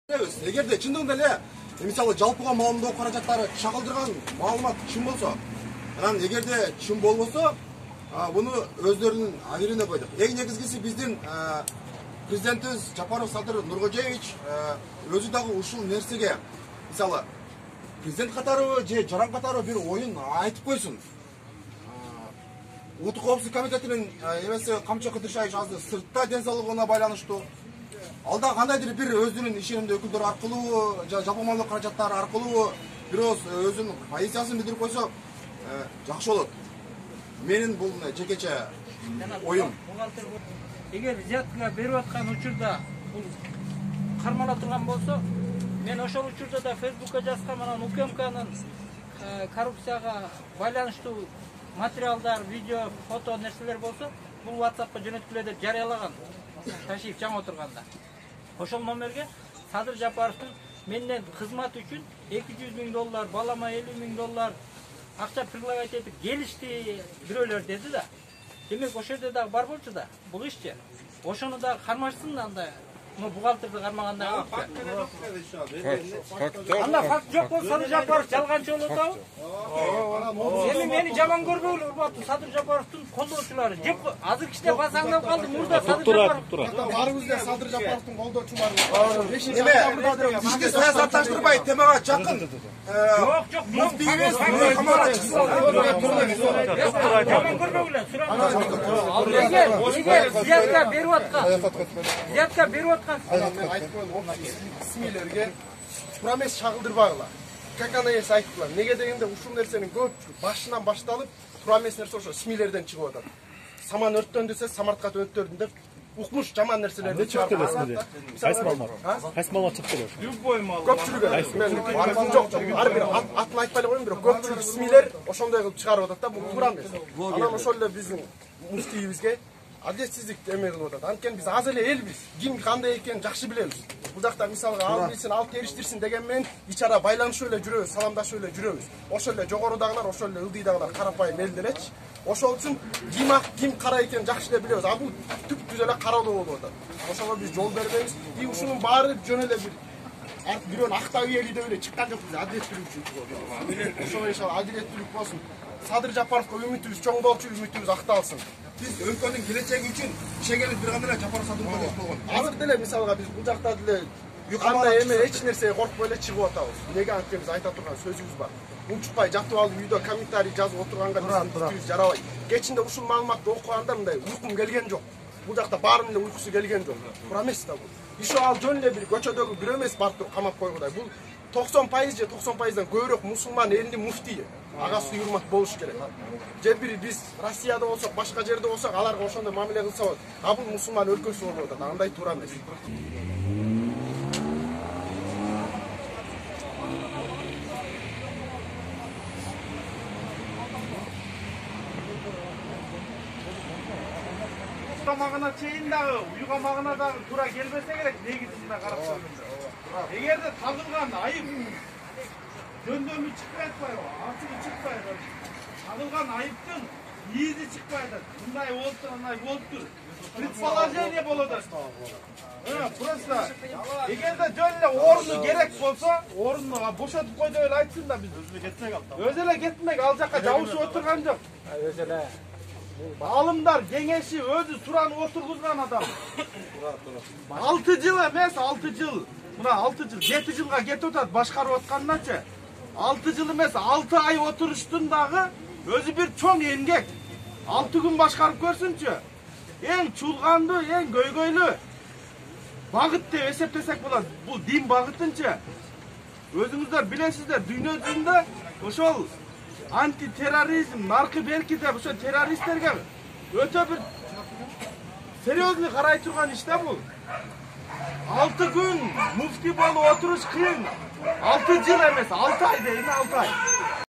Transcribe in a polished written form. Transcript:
Эгерде чындыгында эле мисалы жалпыга маалымдоо каражаттары чагылдырган маалымат чын болсо, анан эгерде чын болбосо, буну өздөрүнүн абирине койдук. Эң негизгиси биздин президентибиз Жапаров Садыр Нуркожоевич өзү дагы ушул нерсеге мисалы президент катары же жаран катары бир оюн айтып койсун. Улуттук коопсуздук комитетинин эмеси Камчы Кыдыршаевич азыр сыртта ден соолугуна байланыштуу. Алда кандайдыр бир өзүнүн ишенимдүү өкүлдөр аркылуу, жалпы маалымат каражаттары аркылуу бирөөз өзүнүн позициясын билдирип койсо жакшы болот. Менин бул жекече оюм. Эгер взятка берип аткан учурда бул кармала турган болсо, мен ошол учурда да Фейсбукка жазган анан УКМКнын коррупцияга байланыштуу материалдар, видео, фото нерселер болсо, бул WhatsAppка жөнөткүлө деп жарыялаган. Ташиев жаңы отурганда. Ошол номерге Садыр Жапаровдун менден кызмат үчүн $200,000, балама $50,000 акча предлагать этип келишти бирөөлөр деди да. Демек ошол жерде дагы бар болчу да. Бул ишчи. Ошону да кармашсын анда. Бухгалтерди кармагандай болчу. Анда факт жок болсо Садыр Жапаров жалганчы болуп атабы? Эми мени жаман көрбөйлү, урматтуу Садыр Жапаровдун колдоочулары. Жеп азыр кичине басаңдап калды, мурда Садыр Жапаров. Баарыбыз да Садыр Жапаровдун колдоочулары. Эме ишти саясатташтырбай темага жакын. Жок, муфтийибиз жаман көрбөгүлө, сураңыз. Эгер взятка берип аткан мен айтып коем, СМИлерге промес чагылдырбагыла. Как она есть айтыптылар. Неге дегенде ушул нерсенин көп башынан башталып, промес нерсе ошо СМИлерден чыгып атат. Саман өрттөн десе самартка өрттөрдүн деп укмуш жаман нерселерди чыгарып атат. Кайсы маалымат чыкты эле? Любой маалымат. Көпчүлүгү мен барым жок. Ар бир атын айтпай эле коеюн, бирок көпчүлүк СМИлер ошондой кылып чыгарып атат да, бул промес. Анан ошол эле биздин муфтийибизге адилетсиздик эме кылып атат. Анткени биз аз эле элбиз. Ким кандай экенин жакшы билебиз. Бул жакта мисалга ал билсин, ал териштирсин деген менен ичара байланышып эле жүрөбүз, саламдашып эле жүрөбүз. Ошол эле жогорудагылар, ошол эле ылдыйдагылар карапайым эл делечи. Ошол үчүн ким кара экенин жакшы эле билебиз. А бул түп-түз эле каралуу болуп атат. Ошого биз жол бербейбиз. И ушунун баары жөн эле бирөөнү актап ийели деп эле чыккан жокпуз. Адилеттүүлүк үчүн. Ошого иншалла адилеттүүлүк болсун. Садыр Жапаровго үмүтүбүз чоң болчу, үмүтүбүз акталсын. Биз өлкөнүн келечеги үчүн ишегенибиз бир гана эле Жапаров Садыр болгон. Азыр деле мисалга биз бул жакта деле кандай эме эч нерсеге коркпой эле чыгып атабыз. Неге анткени биз айта турган сөзүбүз бар. Унчукпай жатып алып үйдө комментарий жазып отурганга биздин жарабайт. Кечинде ушул маалыматты окуганда мындай уйкум келген жок. Бул жакта баарынын эле уйкусу келген жок. Промес да бул. Ишо ал жөн эле бир көчөдөгү бирөө эмес барып камап койгудай. Бул 90% же 90%дан көбүрөөк мусулман элинин муфтийи. Ага суйурмат болуш керек. Же бир биз Россияда болсок, башка жерде болсок, аларга ошондой мамиле кылса болот. А бул мусулман өлкөсү болуп атат. Андай туура эмес. Тамагына чейин дагы, уйгамагына дагы туура келбесе керек, негизинде карап койгондо. Эгерде тагылган айып жөндөмү чыкпай атпайбы, ачыгы чыкпайбы, тагылган айыптын ийизи чыкпай атат. Мындай болуптур, андай болуптур. Предположение болот да. Просто эгерде жөн эле орну керек болсо, орунду бошотуп кой деп эле айтсын да, биз өзү эле кетмек, ал жака жабышып отурган жок. өзү эле Алымдар кеңеши өзү суранып отургузган адам. 6 жыл эмес, 6 жыл. Мына 6 жыл, 7 жылга кетип атат башкарып атканначы. 6 жыл эмес, 6 ай отуруштун дагы өзү бир чоң эмгек. 6 күн башкарып көрсүнчү. Эң чулгандуу, эң көйгөйлүү багыт деп эсептесек болот. Бул дин багытынчы. Өзүңүздөр билесиздер, дүйнө жүзүндө ошол антитерроризм, наркы берки деп ошо террористтерге өтө бир серьезный карай турган иш да бул. 6 күн муфти болуп отуруш кыйын. 6 жыл эмес, 6 ай дейин, 6 ай.